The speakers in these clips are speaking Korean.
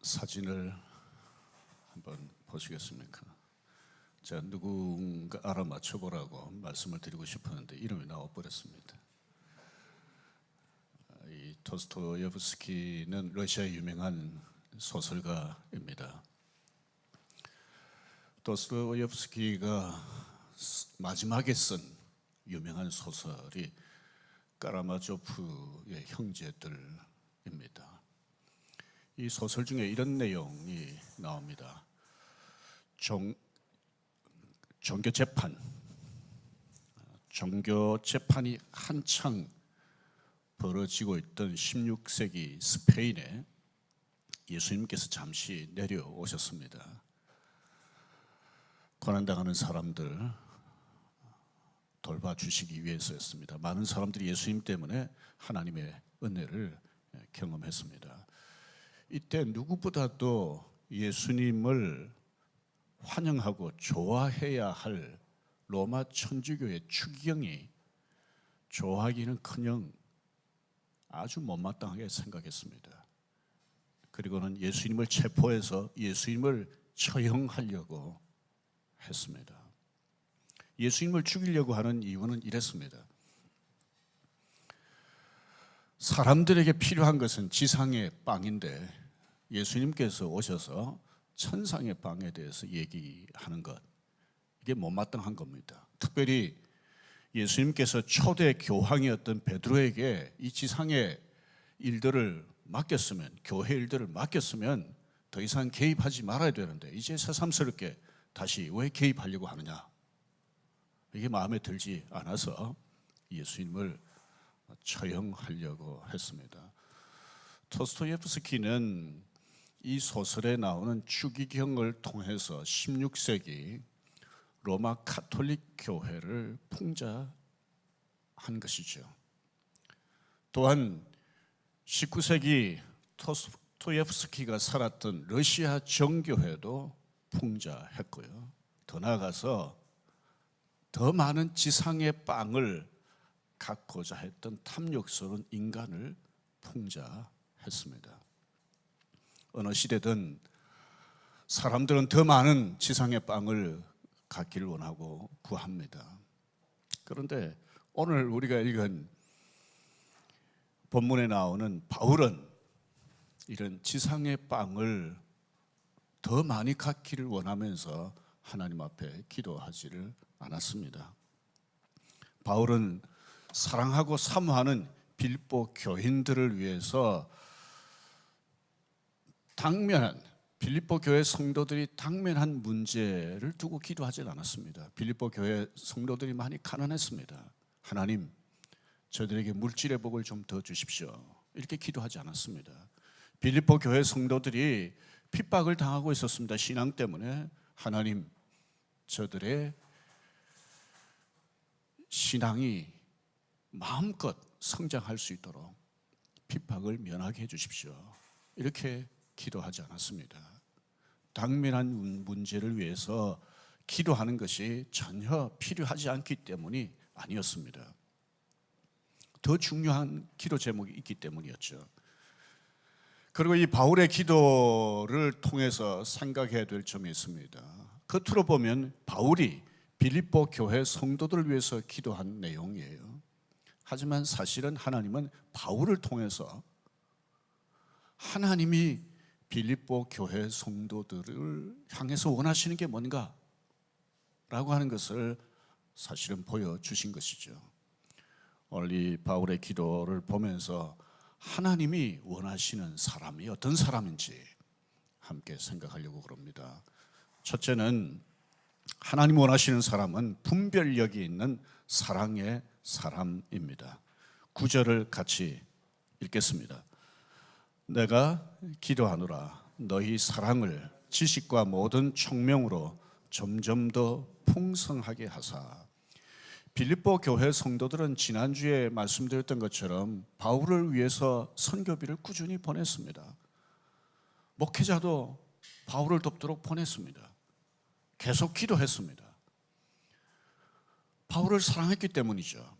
사진을 한번 보시겠습니까? 제가 누군가 알아맞혀 보라고 말씀을 드리고 싶었는데 이름이 나와버렸습니다. 이 도스토옙스키는 러시아의 유명한 소설가입니다. 도스토옙스키가 마지막에 쓴 유명한 소설이 까라마조프의 형제들입니다. 이 소설 중에 이런 내용이 나옵니다. 종교 재판이 한창 벌어지고 있던 16세기 스페인에 예수님께서 잠시 내려오셨습니다. 고난당하는 사람들 돌봐주시기 위해서였습니다. 많은 사람들이 예수님 때문에 하나님의 은혜를 경험했습니다. 이때 누구보다도 예수님을 환영하고 좋아해야 할 로마 천주교의 추기경이 좋아하기는커녕 아주 못마땅하게 생각했습니다. 그리고는 예수님을 체포해서 예수님을 처형하려고 했습니다. 예수님을 죽이려고 하는 이유는 이랬습니다. 사람들에게 필요한 것은 지상의 빵인데 예수님께서 오셔서 천상의 빵에 대해서 얘기하는 것, 이게 못마땅한 겁니다. 특별히 예수님께서 초대 교황이었던 베드로에게 이 지상의 일들을 맡겼으면, 교회 일들을 맡겼으면 더 이상 개입하지 말아야 되는데 이제 새삼스럽게 다시 왜 개입하려고 하느냐, 이게 마음에 들지 않아서 예수님을 처형하려고 했습니다. 도스토옙스키는 이 소설에 나오는 추기경을 통해서 16세기 로마 가톨릭 교회를 풍자한 것이죠. 또한 19세기 도스토옙스키가 살았던 러시아 정교회도 풍자했고요. 더 나아가서 더 많은 지상의 빵을 갖고자 했던 탐욕스러운 인간을 풍자했습니다. 어느 시대든 사람들은 더 많은 지상의 빵을 갖기를 원하고 구합니다. 그런데 오늘 우리가 읽은 본문에 나오는 바울은 이런 지상의 빵을 더 많이 갖기를 원하면서 하나님 앞에 기도하지를 않았습니다. 바울은 사랑하고 사모하는 빌립보 교인들을 위해서 빌립보 교회 성도들이 당면한 문제를 두고 기도하지 않았습니다. 빌립보 교회 성도들이 많이 가난했습니다. 하나님, 저들에게 물질의 복을 좀 더 주십시오, 이렇게 기도하지 않았습니다. 빌립보 교회 성도들이 핍박을 당하고 있었습니다. 신앙 때문에. 하나님, 저들의 신앙이 마음껏 성장할 수 있도록 핍박을 면하게 해주십시오, 이렇게 기도하지 않았습니다. 당면한 문제를 위해서 기도하는 것이 전혀 필요하지 않기 때문이 아니었습니다. 더 중요한 기도 제목이 있기 때문이었죠. 그리고 이 바울의 기도를 통해서 생각해야 될 점이 있습니다. 겉으로 보면 바울이 빌립보 교회 성도들을 위해서 기도한 내용이에요. 하지만 사실은 하나님은 바울을 통해서 하나님이 빌립보 교회 성도들을 향해서 원하시는 게 뭔가 라고 하는 것을 사실은 보여주신 것이죠. 오늘 이 바울의 기도를 보면서 하나님이 원하시는 사람이 어떤 사람인지 함께 생각하려고 그럽니다. 첫째는 하나님 원하시는 사람은 분별력이 있는 사랑의 사람입니다. 9절을 같이 읽겠습니다. 내가 기도하노라 너희 사랑을 지식과 모든 총명으로 점점 더 풍성하게 하사. 빌립보 교회 성도들은 지난주에 말씀드렸던 것처럼 바울을 위해서 선교비를 꾸준히 보냈습니다. 목회자도 바울을 돕도록 보냈습니다. 계속 기도했습니다. 바울을 사랑했기 때문이죠.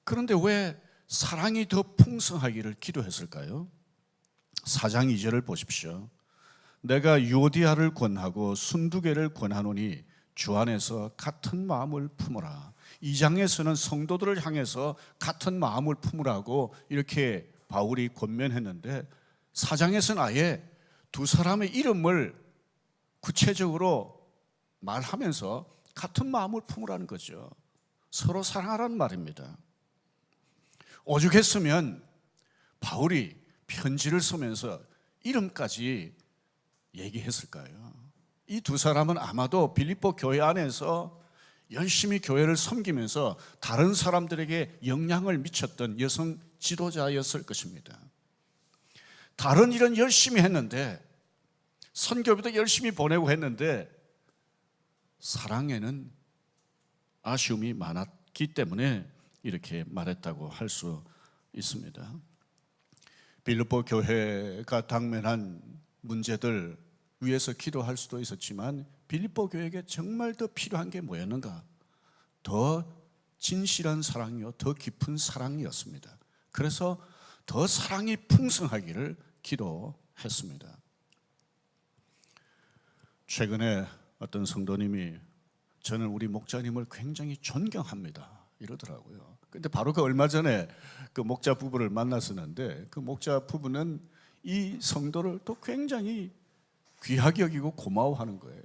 그런데 왜 사랑이 더 풍성하기를 기도했을까요? 4장 2절을 보십시오. 내가 유오디아를 권하고 순두개를 권하노니 주 안에서 같은 마음을 품으라. 2장에서는 성도들을 향해서 같은 마음을 품으라고 이렇게 바울이 권면했는데 4장에서는 아예 두 사람의 이름을 구체적으로 말하면서 같은 마음을 품으라는 거죠. 서로 사랑하라는 말입니다. 오죽했으면 바울이 편지를 쓰면서 이름까지 얘기했을까요? 이 두 사람은 아마도 빌립보 교회 안에서 열심히 교회를 섬기면서 다른 사람들에게 영향을 미쳤던 여성 지도자였을 것입니다. 다른 일은 열심히 했는데, 선교비도 열심히 보내고 했는데 사랑에는 아쉬움이 많았기 때문에 이렇게 말했다고 할 수 있습니다. 빌립보 교회가 당면한 문제들 위해서 기도할 수도 있었지만 빌립보 교회에게 정말 더 필요한 게 뭐였는가? 더 진실한 사랑이요, 더 깊은 사랑이었습니다. 그래서 더 사랑이 풍성하기를 기도했습니다. 최근에 어떤 성도님이 저는 우리 목자님을 굉장히 존경합니다 이러더라고요. 근데 바로 그 얼마 전에 그 목자 부부를 만났었는데 그 목자 부부는 이 성도를 또 굉장히 귀하게 여기고 고마워하는 거예요.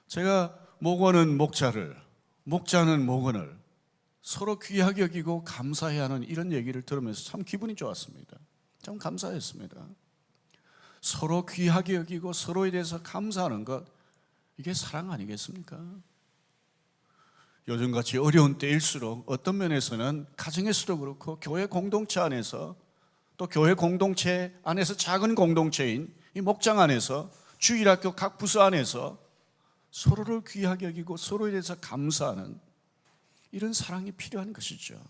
제가 목원은 목자를, 목자는 목원을 서로 귀하게 여기고 감사해야 하는 이런 얘기를 들으면서 참 기분이 좋았습니다. 참 감사했습니다. 서로 귀하게 여기고 서로에 대해서 감사하는 것, 이게 사랑 아니겠습니까? 요즘같이 어려운 때일수록 어떤 면에서는 가정에서도 그렇고 교회 공동체 안에서 또 교회 공동체 안에서 작은 공동체인 이 목장 안에서 주일학교 각 부서 안에서 서로를 귀하게 여기고 서로에 대해서 감사하는 이런 사랑이 필요한 것이죠.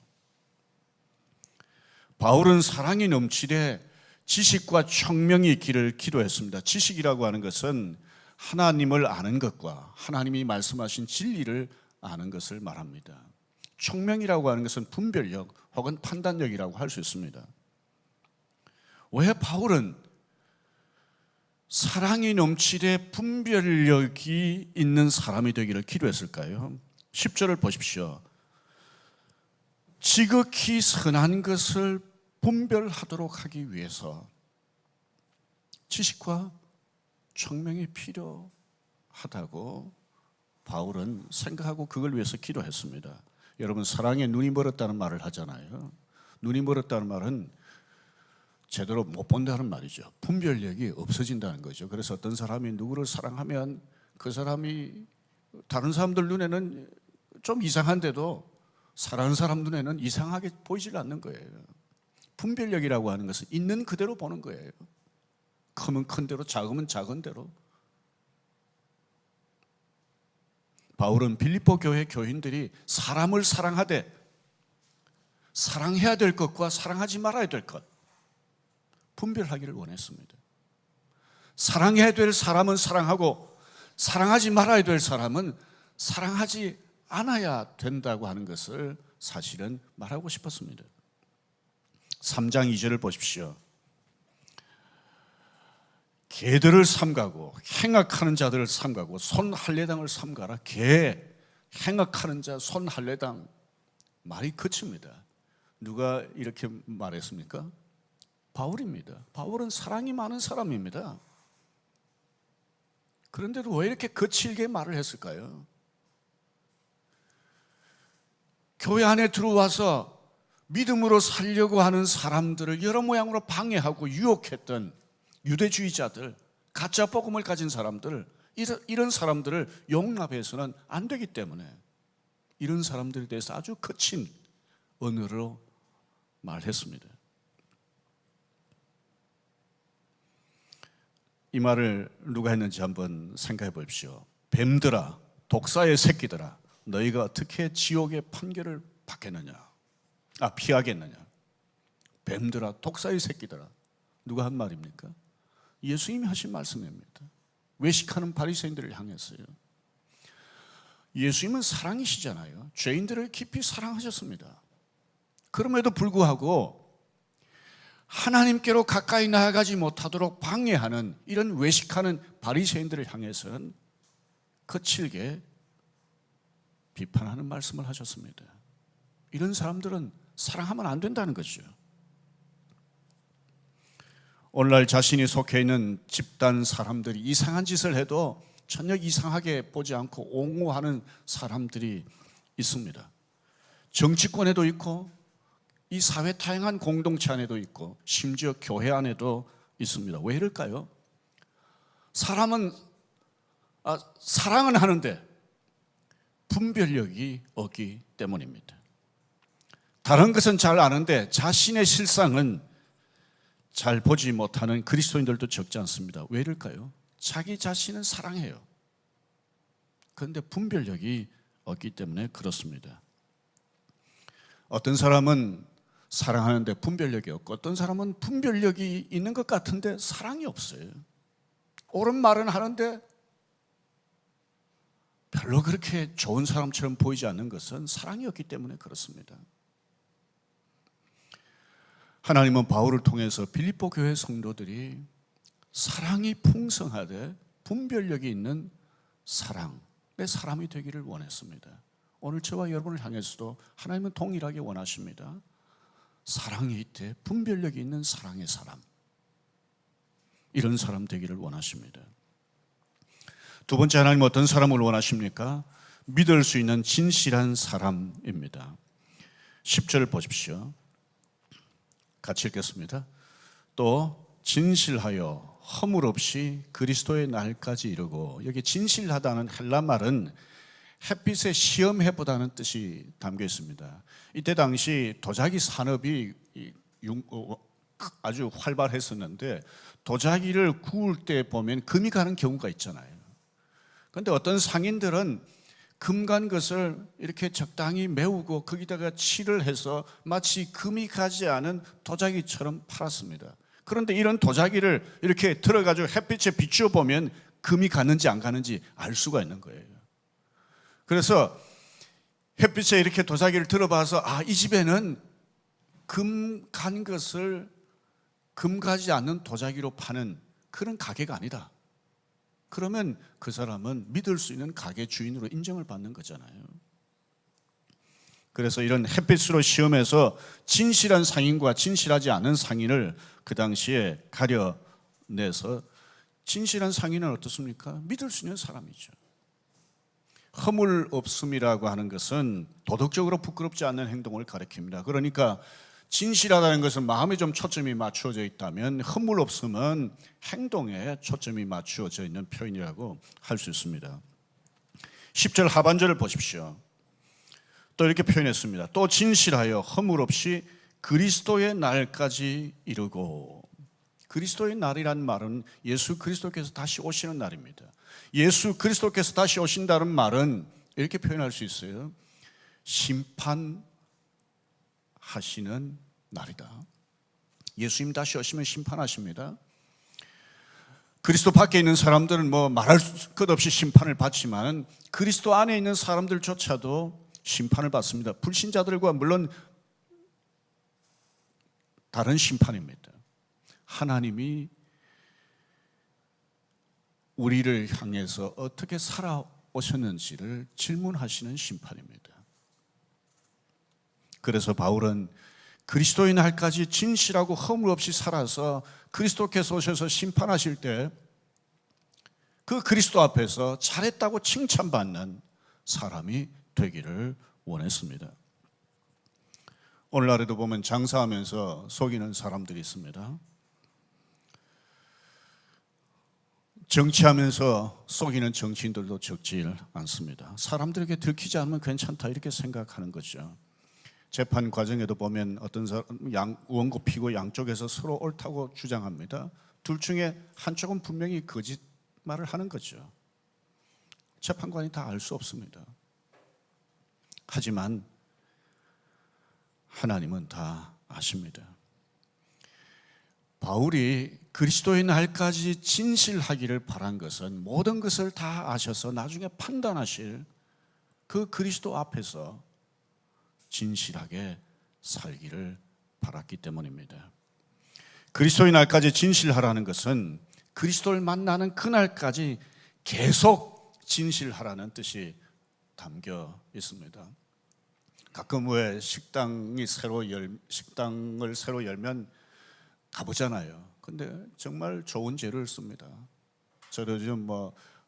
바울은 사랑이 넘치되 지식과 청명이 있기를 기도했습니다. 지식이라고 하는 것은 하나님을 아는 것과 하나님이 말씀하신 진리를 아는 것을 말합니다. 청명이라고 하는 것은 분별력 혹은 판단력이라고 할 수 있습니다. 왜 바울은 사랑이 넘치되 분별력이 있는 사람이 되기를 기도했을까요? 10절을 보십시오. 지극히 선한 것을 분별하도록 하기 위해서 지식과 청명이 필요하다고 바울은 생각하고 그걸 위해서 기도했습니다. 여러분, 사랑에 눈이 멀었다는 말을 하잖아요. 눈이 멀었다는 말은 제대로 못 본다는 말이죠. 분별력이 없어진다는 거죠. 그래서 어떤 사람이 누구를 사랑하면 그 사람이 다른 사람들 눈에는 좀 이상한데도 사랑하는 사람 눈에는 이상하게 보이질 않는 거예요. 분별력이라고 하는 것은 있는 그대로 보는 거예요. 크면 큰 대로, 작으면 작은 대로. 바울은 빌립보 교회 교인들이 사람을 사랑하되 사랑해야 될 것과 사랑하지 말아야 될 것 분별하기를 원했습니다. 사랑해야 될 사람은 사랑하고 사랑하지 말아야 될 사람은 사랑하지 않아야 된다고 하는 것을 사실은 말하고 싶었습니다. 3장 2절을 보십시오. 개들을 삼가고 행악하는 자들을 삼가고 손할례당을 삼가라. 개, 행악하는 자, 손할례당. 말이 그칩니다. 누가 이렇게 말했습니까? 바울입니다. 바울은 사랑이 많은 사람입니다. 그런데도 왜 이렇게 거칠게 말을 했을까요? 교회 안에 들어와서 믿음으로 살려고 하는 사람들을 여러 모양으로 방해하고 유혹했던 유대주의자들, 가짜 복음을 가진 사람들, 이런 사람들을 용납해서는 안 되기 때문에 이런 사람들에 대해서 아주 거친 언어로 말했습니다. 이 말을 누가 했는지 한번 생각해 보십시오. 뱀들아, 독사의 새끼들아, 너희가 어떻게 지옥의 판결을 피하겠느냐? 뱀들아, 독사의 새끼들아. 누가 한 말입니까? 예수님이 하신 말씀입니다. 외식하는 바리새인들을 향했어요. 예수님은 사랑이시잖아요. 죄인들을 깊이 사랑하셨습니다. 그럼에도 불구하고 하나님께로 가까이 나아가지 못하도록 방해하는 이런 외식하는 바리새인들을 향해서는 거칠게 비판하는 말씀을 하셨습니다. 이런 사람들은 사랑하면 안 된다는 거죠. 오늘날 자신이 속해 있는 집단 사람들이 이상한 짓을 해도 전혀 이상하게 보지 않고 옹호하는 사람들이 있습니다. 정치권에도 있고 이 사회 다양한 공동체 안에도 있고 심지어 교회 안에도 있습니다. 왜 이럴까요? 사람은 사랑은 하는데 분별력이 없기 때문입니다. 다른 것은 잘 아는데 자신의 실상은 잘 보지 못하는 그리스도인들도 적지 않습니다. 왜 이럴까요? 자기 자신은 사랑해요. 그런데 분별력이 없기 때문에 그렇습니다. 어떤 사람은 사랑하는데 분별력이 없고 어떤 사람은 분별력이 있는 것 같은데 사랑이 없어요. 옳은 말은 하는데 별로 그렇게 좋은 사람처럼 보이지 않는 것은 사랑이 없기 때문에 그렇습니다. 하나님은 바울을 통해서 빌립보 교회 성도들이 사랑이 풍성하되 분별력이 있는 사랑의 사람이 되기를 원했습니다. 오늘 저와 여러분을 향해서도 하나님은 동일하게 원하십니다. 사랑이 있되 분별력이 있는 사랑의 사람, 이런 사람 되기를 원하십니다. 두 번째, 하나님은 어떤 사람을 원하십니까? 믿을 수 있는 진실한 사람입니다. 10절 보십시오. 같이 읽겠습니다. 또 진실하여 허물 없이 그리스도의 날까지 이르고, 여기 진실하다는 헬라 말은 햇빛에 시험해보다는 뜻이 담겨 있습니다. 이때 당시 도자기 산업이 아주 활발했었는데 도자기를 구울 때 보면 금이 가는 경우가 있잖아요. 그런데 어떤 상인들은 금 간 것을 이렇게 적당히 메우고 거기다가 칠을 해서 마치 금이 가지 않은 도자기처럼 팔았습니다. 그런데 이런 도자기를 이렇게 들어가지고 햇빛에 비추어 보면 금이 가는지 안 가는지 알 수가 있는 거예요. 그래서 햇빛에 이렇게 도자기를 들어봐서 이 집에는 금 간 것을 금 가지 않는 도자기로 파는 그런 가게가 아니다. 그러면 그 사람은 믿을 수 있는 가게 주인으로 인정을 받는 거잖아요. 그래서 이런 햇빛으로 시험해서 진실한 상인과 진실하지 않은 상인을 그 당시에 가려내서, 진실한 상인은 어떻습니까? 믿을 수 있는 사람이죠. 허물 없음이라고 하는 것은 도덕적으로 부끄럽지 않는 행동을 가리킵니다. 그러니까 진실하다는 것은 마음에 좀 초점이 맞추어져 있다면, 허물 없음은 행동에 초점이 맞추어져 있는 표현이라고 할 수 있습니다. 10절 하반절을 보십시오. 또 이렇게 표현했습니다. 또 진실하여 허물 없이 그리스도의 날까지 이르고. 그리스도의 날이란 말은 예수 그리스도께서 다시 오시는 날입니다. 예수 그리스도께서 다시 오신다는 말은 이렇게 표현할 수 있어요. 심판하시는 날이다. 예수님 다시 오시면 심판하십니다. 그리스도 밖에 있는 사람들은 말할 것 없이 심판을 받지만 그리스도 안에 있는 사람들조차도 심판을 받습니다. 불신자들과 물론 다른 심판입니다. 하나님이 우리를 향해서 어떻게 살아오셨는지를 질문하시는 심판입니다. 그래서 바울은 그리스도의 날까지 진실하고 허물 없이 살아서 그리스도께서 오셔서 심판하실 때 그 그리스도 앞에서 잘했다고 칭찬받는 사람이 되기를 원했습니다. 오늘날에도 보면 장사하면서 속이는 사람들이 있습니다. 정치하면서 속이는 정치인들도 적지 않습니다. 사람들에게 들키지 않으면 괜찮다 이렇게 생각하는 거죠. 재판 과정에도 보면 어떤 사람 원고 피고 양쪽에서 서로 옳다고 주장합니다. 둘 중에 한쪽은 분명히 거짓말을 하는 거죠. 재판관이 다 알 수 없습니다. 하지만 하나님은 다 아십니다. 바울이 그리스도의 날까지 진실하기를 바란 것은 모든 것을 다 아셔서 나중에 판단하실 그 그리스도 앞에서 진실하게 살기를 바랐기 때문입니다. 그리스도의 날까지 진실하라는 것은 그리스도를 만나는 그날까지 계속 진실하라는 뜻이 담겨 있습니다. 가끔 왜 식당을 새로 열면 가보잖아요. 근데 정말 좋은 재료를 씁니다. 저도 요즘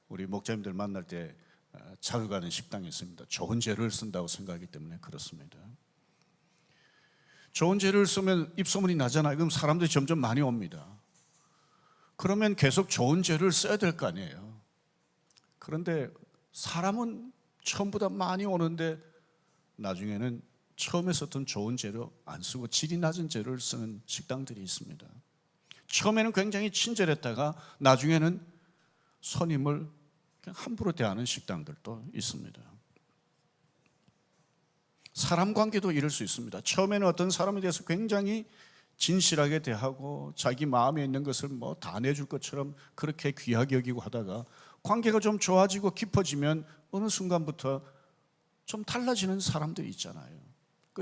우리 목사님들 만날 때 자주 가는 식당이 있습니다. 좋은 재료를 쓴다고 생각하기 때문에 그렇습니다. 좋은 재료를 쓰면 입소문이 나잖아요. 그럼 사람들이 점점 많이 옵니다. 그러면 계속 좋은 재료를 써야 될 거 아니에요. 그런데 사람은 처음보다 많이 오는데 나중에는 처음에 썼던 좋은 재료 안 쓰고 질이 낮은 재료를 쓰는 식당들이 있습니다. 처음에는 굉장히 친절했다가 나중에는 손님을 그냥 함부로 대하는 식당들도 있습니다. 사람 관계도 이럴 수 있습니다. 처음에는 어떤 사람에 대해서 굉장히 진실하게 대하고 자기 마음에 있는 것을 다 내줄 것처럼 그렇게 귀하게 여기고 하다가 관계가 좀 좋아지고 깊어지면 어느 순간부터 좀 달라지는 사람들이 있잖아요.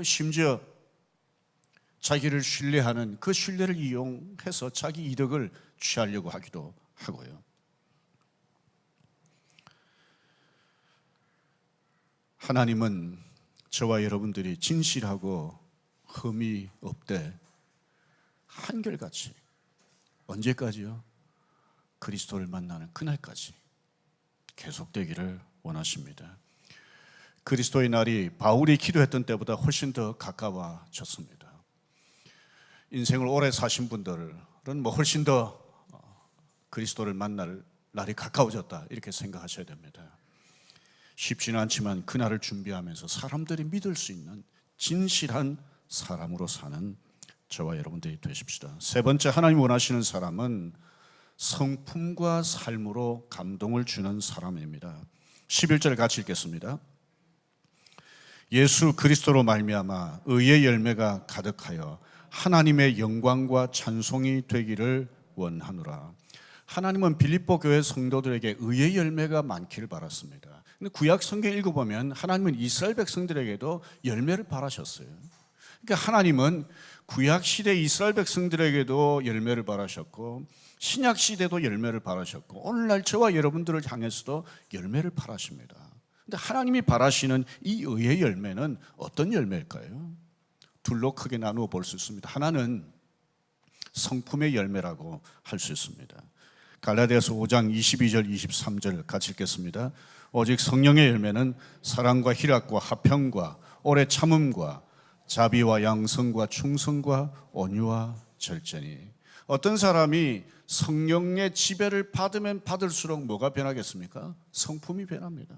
심지어 자기를 신뢰하는 그 신뢰를 이용해서 자기 이득을 취하려고 하기도 하고요. 하나님은 저와 여러분들이 진실하고 흠이 없되 한결같이 언제까지요? 그리스도를 만나는 그날까지 계속되기를 원하십니다. 그리스도의 날이 바울이 기도했던 때보다 훨씬 더 가까워졌습니다. 인생을 오래 사신 분들은 훨씬 더 그리스도를 만날 날이 가까워졌다 이렇게 생각하셔야 됩니다. 쉽지는 않지만 그날을 준비하면서 사람들이 믿을 수 있는 진실한 사람으로 사는 저와 여러분들이 되십시다. 세 번째, 하나님 원하시는 사람은 성품과 삶으로 감동을 주는 사람입니다. 11절 같이 읽겠습니다. 예수 그리스도로 말미암아 의의 열매가 가득하여 하나님의 영광과 찬송이 되기를 원하노라. 하나님은 빌립보 교회 성도들에게 의의 열매가 많기를 바랐습니다. 근데 구약 성경 읽어보면 하나님은 이스라엘 백성들에게도 열매를 바라셨어요. 그러니까 하나님은 구약 시대 이스라엘 백성들에게도 열매를 바라셨고 신약 시대도 열매를 바라셨고 오늘날 저와 여러분들을 향해서도 열매를 바라십니다. 근데 하나님이 바라시는 이 의의 열매는 어떤 열매일까요? 둘로 크게 나누어 볼 수 있습니다. 하나는 성품의 열매라고 할 수 있습니다. 갈라디아서 5장 22절 23절 같이 읽겠습니다. 오직 성령의 열매는 사랑과 희락과 화평과 오래 참음과 자비와 양성과 충성과 온유와 절제니. 어떤 사람이 성령의 지배를 받으면 받을수록 뭐가 변하겠습니까? 성품이 변합니다.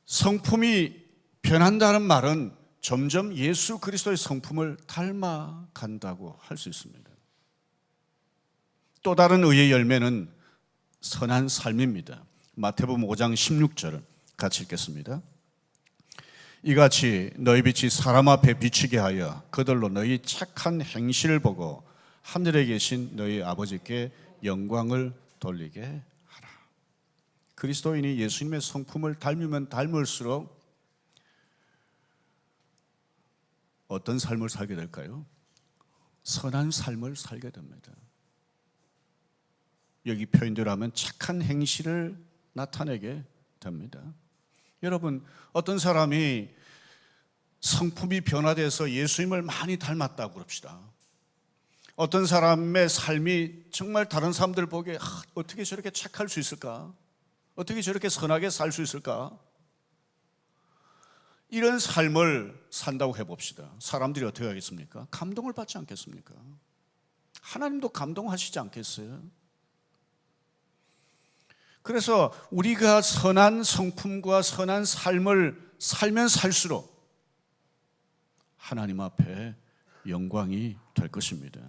성품이 변한다는 말은 점점 예수 그리스도의 성품을 닮아간다고 할 수 있습니다. 또 다른 의의 열매는 선한 삶입니다. 마태복음 5장 16절 같이 읽겠습니다. 이같이 너희 빛이 사람 앞에 비치게 하여 그들로 너희 착한 행실을 보고 하늘에 계신 너희 아버지께 영광을 돌리게 하라. 그리스도인이 예수님의 성품을 닮으면 닮을수록 어떤 삶을 살게 될까요? 선한 삶을 살게 됩니다. 여기 표현대로 하면 착한 행실을 나타내게 됩니다. 여러분, 어떤 사람이 성품이 변화돼서 예수님을 많이 닮았다고 그럽시다. 어떤 사람의 삶이 정말 다른 사람들 보기에 어떻게 저렇게 착할 수 있을까? 어떻게 저렇게 선하게 살 수 있을까? 이런 삶을 산다고 해봅시다. 사람들이 어떻게 하겠습니까? 감동을 받지 않겠습니까? 하나님도 감동하시지 않겠어요? 그래서 우리가 선한 성품과 선한 삶을 살면 살수록 하나님 앞에 영광이 될 것입니다.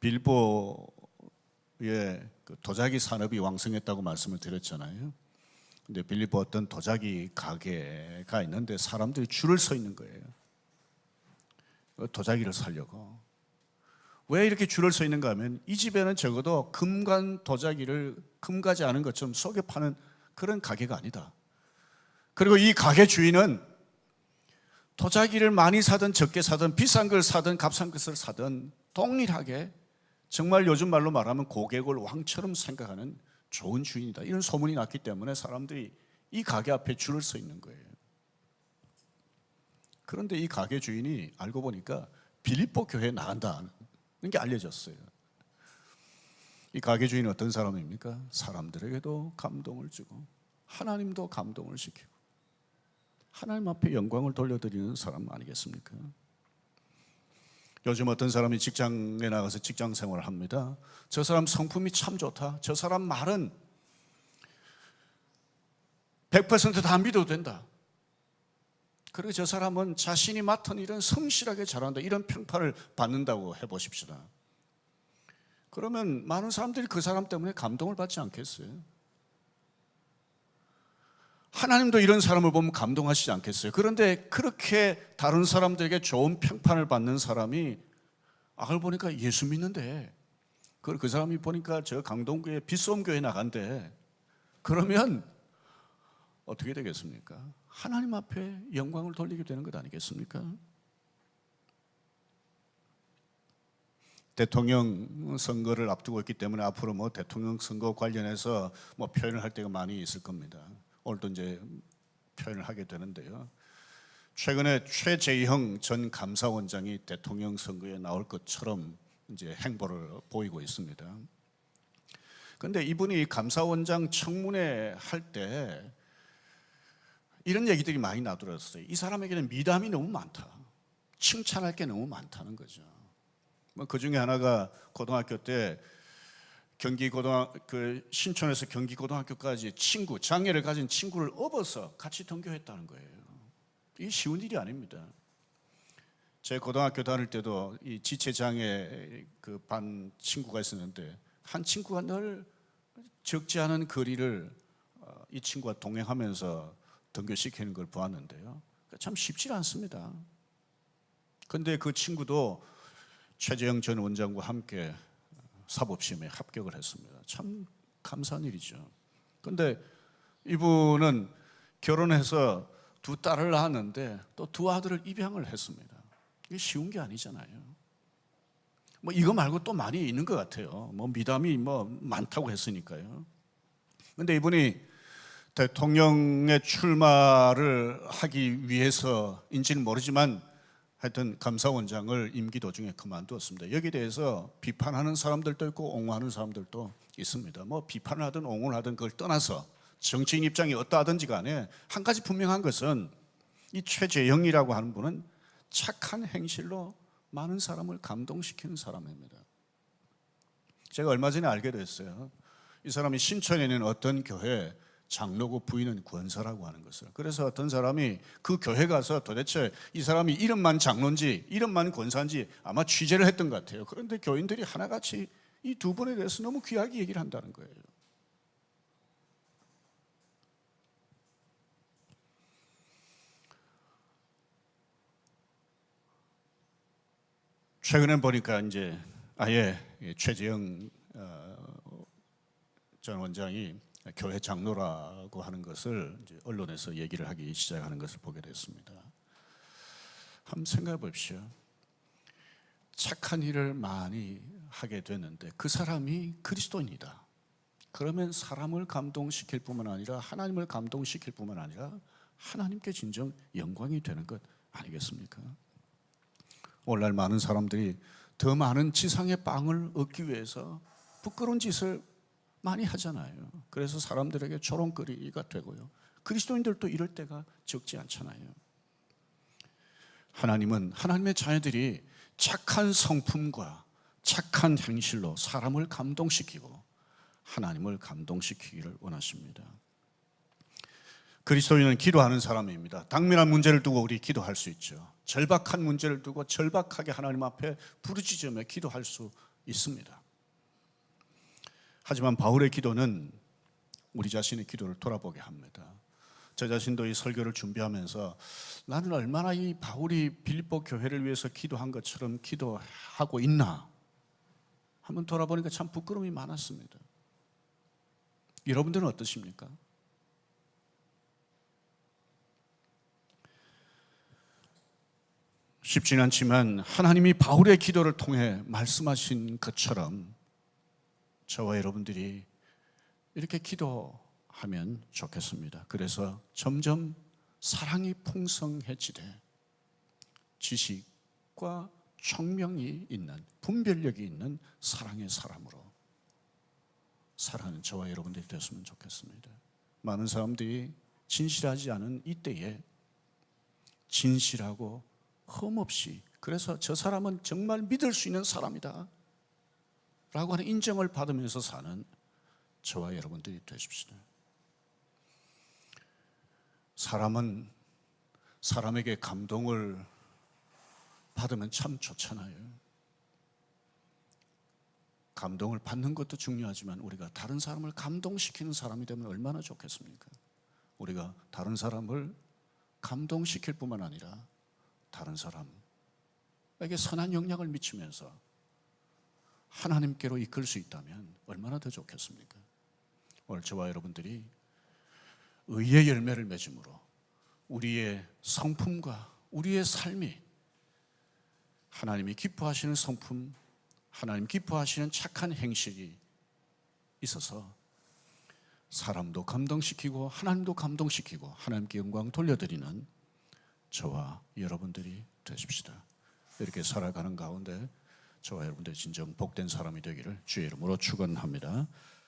빌보의 도자기 산업이 왕성했다고 말씀을 드렸잖아요. 근데 빌립보 어떤 도자기 가게가 있는데 사람들이 줄을 서 있는 거예요. 도자기를 사려고. 왜 이렇게 줄을 서 있는가 하면 이 집에는 적어도 금간 도자기를 금가지 않은 것처럼 속여 파는 그런 가게가 아니다. 그리고 이 가게 주인은 도자기를 많이 사든 적게 사든 비싼 걸 사든 값싼 것을 사든 동일하게 정말 요즘 말로 말하면 고객을 왕처럼 생각하는 좋은 주인이다, 이런 소문이 났기 때문에 사람들이 이 가게 앞에 줄을 서 있는 거예요. 그런데 이 가게 주인이 알고 보니까 빌립보 교회에 나간다는 게 알려졌어요. 이 가게 주인은 어떤 사람입니까? 사람들에게도 감동을 주고 하나님도 감동을 시키고 하나님 앞에 영광을 돌려드리는 사람 아니겠습니까? 요즘 어떤 사람이 직장에 나가서 직장 생활을 합니다. 저 사람 성품이 참 좋다, 저 사람 말은 100% 다 믿어도 된다, 그리고 저 사람은 자신이 맡은 일은 성실하게 잘한다, 이런 평판을 받는다고 해보십시다. 그러면 많은 사람들이 그 사람 때문에 감동을 받지 않겠어요? 하나님도 이런 사람을 보면 감동하시지 않겠어요? 그런데 그렇게 다른 사람들에게 좋은 평판을 받는 사람이 알고 보니까 예수 믿는데, 그 사람이 보니까 저 강동구에 빗소음교회 나간대. 그러면 어떻게 되겠습니까? 하나님 앞에 영광을 돌리게 되는 것 아니겠습니까? 대통령 선거를 앞두고 있기 때문에 앞으로 뭐 대통령 선거 관련해서 뭐 표현을 할 때가 많이 있을 겁니다. 오늘도 이제 표현을 하게 되는데요. 최근에 최재형 전 감사원장이 대통령 선거에 나올 것처럼 이제 행보를 보이고 있습니다. 그런데 이분이 감사원장 청문회 할 때 이런 얘기들이 많이 나돌았어요. 이 사람에게는 미담이 너무 많다, 칭찬할 게 너무 많다는 거죠. 그 중에 하나가 고등학교 때 신촌에서 경기고등학교까지 장애를 가진 친구를 업어서 같이 등교했다는 거예요. 이게 쉬운 일이 아닙니다. 제 고등학교 다닐 때도 이 지체장애 그 반 친구가 있었는데 한 친구가 늘 적지 않은 거리를 이 친구와 동행하면서 등교시키는 걸 보았는데요. 참 쉽지 않습니다. 그런데 그 친구도 최재형 전 원장과 함께 사법시험에 합격을 했습니다. 참 감사한 일이죠. 그런데 이분은 결혼해서 두 딸을 낳았는데 또 두 아들을 입양을 했습니다. 이게 쉬운 게 아니잖아요. 뭐 이거 말고 또 많이 있는 것 같아요. 뭐 미담이 뭐 많다고 했으니까요. 그런데 이분이 대통령의 출마를 하기 위해서인지는 모르지만 하여튼 감사원장을 임기 도중에 그만두었습니다. 여기에 대해서 비판하는 사람들도 있고 옹호하는 사람들도 있습니다. 뭐 비판을 하든 옹호를 하든 그걸 떠나서 정치인 입장이 어떠하든지 간에 한 가지 분명한 것은 이 최재형이라고 하는 분은 착한 행실로 많은 사람을 감동시키는 사람입니다. 제가 얼마 전에 알게 됐어요. 이 사람이 신촌에 있는 어떤 교회 장로고 부인은 권사라고 하는 것을. 그래서 어떤 사람이 그 교회 가서 도대체 이 사람이 이름만 장로인지 이름만 권사인지 아마 취재를 했던 것 같아요. 그런데 교인들이 하나같이 이 두 분에 대해서 너무 귀하게 얘기를 한다는 거예요. 최근에 보니까 이제 아예 최재형 전 원장이 교회 장로라고 하는 것을 이제 언론에서 얘기를 하기 시작하는 것을 보게 됐습니다. 한번 생각해 보십시오. 착한 일을 많이 하게 됐는데 그 사람이 그리스도인이다. 그러면 사람을 감동시킬 뿐만 아니라 하나님을 감동시킬 뿐만 아니라 하나님께 진정 영광이 되는 것 아니겠습니까? 오늘날 많은 사람들이 더 많은 지상의 빵을 얻기 위해서 부끄러운 짓을 많이 하잖아요. 그래서 사람들에게 조롱거리가 되고요. 그리스도인들도 이럴 때가 적지 않잖아요. 하나님은 하나님의 자녀들이 착한 성품과 착한 행실로 사람을 감동시키고 하나님을 감동시키기를 원하십니다. 그리스도인은 기도하는 사람입니다. 당면한 문제를 두고 우리 기도할 수 있죠. 절박한 문제를 두고 절박하게 하나님 앞에 부르짖으며 기도할 수 있습니다. 하지만 바울의 기도는 우리 자신의 기도를 돌아보게 합니다. 저 자신도 이 설교를 준비하면서 나는 얼마나 이 바울이 빌립보 교회를 위해서 기도한 것처럼 기도하고 있나 한번 돌아보니까 참 부끄러움이 많았습니다. 여러분들은 어떠십니까? 쉽지는 않지만 하나님이 바울의 기도를 통해 말씀하신 것처럼 저와 여러분들이 이렇게 기도하면 좋겠습니다. 그래서 점점 사랑이 풍성해지되 지식과 총명이 있는, 분별력이 있는 사랑의 사람으로 살아가는 저와 여러분들이 되었으면 좋겠습니다. 많은 사람들이 진실하지 않은 이때에 진실하고 흠없이, 그래서 저 사람은 정말 믿을 수 있는 사람이다 라고 하는 인정을 받으면서 사는 저와 여러분들이 되십시오. 사람은 사람에게 감동을 받으면 참 좋잖아요. 감동을 받는 것도 중요하지만 우리가 다른 사람을 감동시키는 사람이 되면 얼마나 좋겠습니까? 우리가 다른 사람을 감동시킬 뿐만 아니라 다른 사람에게 선한 영향을 미치면서 하나님께로 이끌 수 있다면 얼마나 더 좋겠습니까? 오늘 저와 여러분들이 의의 열매를 맺음으로 우리의 성품과 우리의 삶이 하나님이 기뻐하시는 성품, 하나님 기뻐하시는 착한 행실이 있어서 사람도 감동시키고 하나님도 감동시키고 하나님께 영광 돌려드리는 저와 여러분들이 되십시다. 이렇게 살아가는 가운데 저와 여러분들이 진정 복된 사람이 되기를 주의 이름으로 축원합니다.